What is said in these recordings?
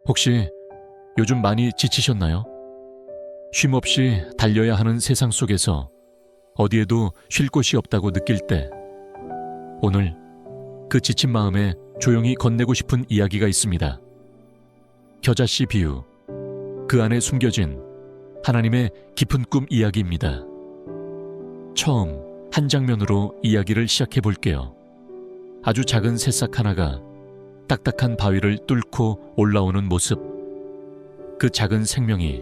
혹시 요즘 많이 지치셨나요? 쉼없이 달려야 하는 세상 속에서 어디에도 쉴 곳이 없다고 느낄 때, 오늘 그 지친 마음에 조용히 건네고 싶은 이야기가 있습니다. 겨자씨 비유, 그 안에 숨겨진 하나님의 깊은 꿈 이야기입니다. 처음 한 장면으로 이야기를 시작해 볼게요. 아주 작은 새싹 하나가 딱딱한 바위를 뚫고 올라오는 모습. 그 작은 생명이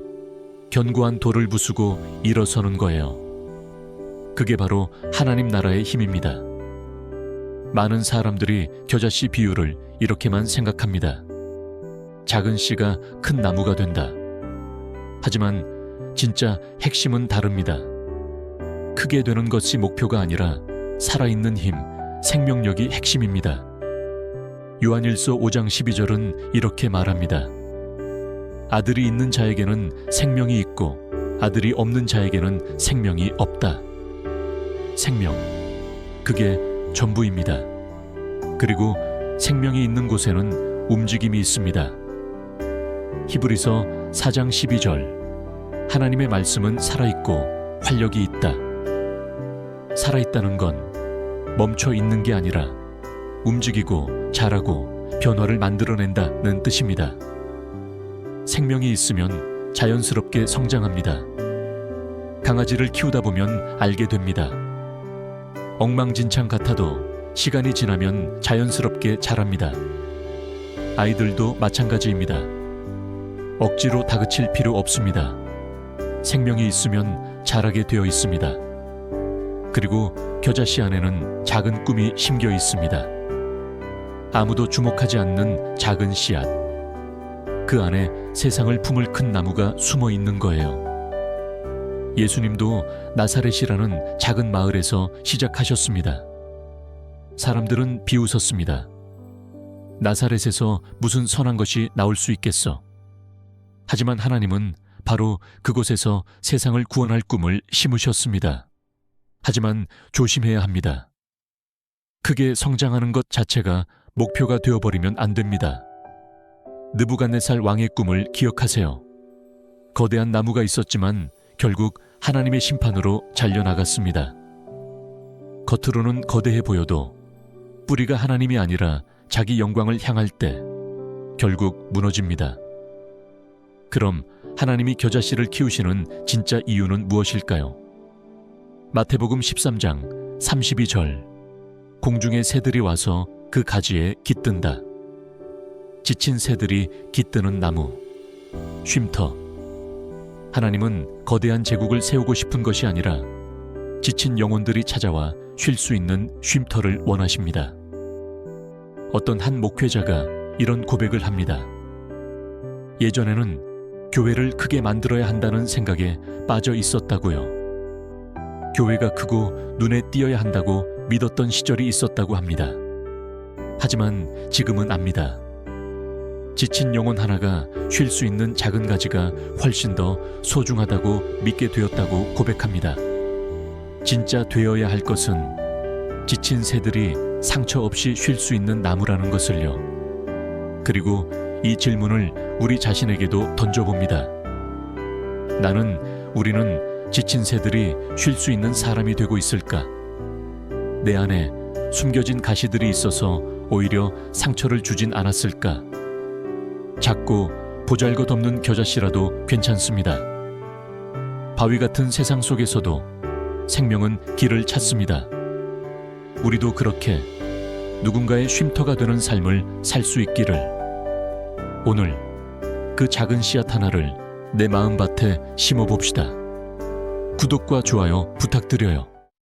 견고한 돌을 부수고 일어서는 거예요. 그게 바로 하나님 나라의 힘입니다. 많은 사람들이 겨자씨 비유를 이렇게만 생각합니다. 작은 씨가 큰 나무가 된다. 하지만 진짜 핵심은 다릅니다. 크게 되는 것이 목표가 아니라 살아있는 힘, 생명력이 핵심입니다. 요한일서 5장 12절은 이렇게 말합니다. 아들이 있는 자에게는 생명이 있고 아들이 없는 자에게는 생명이 없다. 생명, 그게 전부입니다. 그리고 생명이 있는 곳에는 움직임이 있습니다. 히브리서 4장 12절, 하나님의 말씀은 살아있고 활력이 있다. 살아있다는 건 멈춰 있는 게 아니라 움직이고 자라고 변화를 만들어낸다는 뜻입니다. 생명이 있으면 자연스럽게 성장합니다. 강아지를 키우다 보면 알게 됩니다. 엉망진창 같아도 시간이 지나면 자연스럽게 자랍니다. 아이들도 마찬가지입니다. 억지로 다그칠 필요 없습니다. 생명이 있으면 자라게 되어 있습니다. 그리고 겨자씨 안에는 작은 꿈이 심겨 있습니다. 아무도 주목하지 않는 작은 씨앗. 그 안에 세상을 품을 큰 나무가 숨어 있는 거예요. 예수님도 나사렛이라는 작은 마을에서 시작하셨습니다. 사람들은 비웃었습니다. 나사렛에서 무슨 선한 것이 나올 수 있겠어. 하지만 하나님은 바로 그곳에서 세상을 구원할 꿈을 심으셨습니다. 하지만 조심해야 합니다. 크게 성장하는 것 자체가 목표가 되어버리면 안 됩니다. 느부갓네살 왕의 꿈을 기억하세요. 거대한 나무가 있었지만 결국 하나님의 심판으로 잘려나갔습니다. 겉으로는 거대해 보여도 뿌리가 하나님이 아니라 자기 영광을 향할 때 결국 무너집니다. 그럼 하나님이 겨자씨를 키우시는 진짜 이유는 무엇일까요? 마태복음 13장 32절, 공중의 새들이 와서 그 가지에 깃든다. 지친 새들이 깃드는 나무, 쉼터. 하나님은 거대한 제국을 세우고 싶은 것이 아니라 지친 영혼들이 찾아와 쉴 수 있는 쉼터를 원하십니다. 어떤 한 목회자가 이런 고백을 합니다. 예전에는 교회를 크게 만들어야 한다는 생각에 빠져 있었다고요. 교회가 크고 눈에 띄어야 한다고 믿었던 시절이 있었다고 합니다. 하지만 지금은 압니다. 지친 영혼 하나가 쉴 수 있는 작은 가지가 훨씬 더 소중하다고 믿게 되었다고 고백합니다. 진짜 되어야 할 것은 지친 새들이 상처 없이 쉴 수 있는 나무라는 것을요. 그리고 이 질문을 우리 자신에게도 던져봅니다. 우리는 지친 새들이 쉴 수 있는 사람이 되고 있을까? 내 안에 숨겨진 가시들이 있어서 오히려 상처를 주진 않았을까? 작고 보잘것없는 겨자씨라도 괜찮습니다. 바위 같은 세상 속에서도 생명은 길을 찾습니다. 우리도 그렇게 누군가의 쉼터가 되는 삶을 살 수 있기를. 오늘 그 작은 씨앗 하나를 내 마음밭에 심어봅시다. 구독과 좋아요 부탁드려요.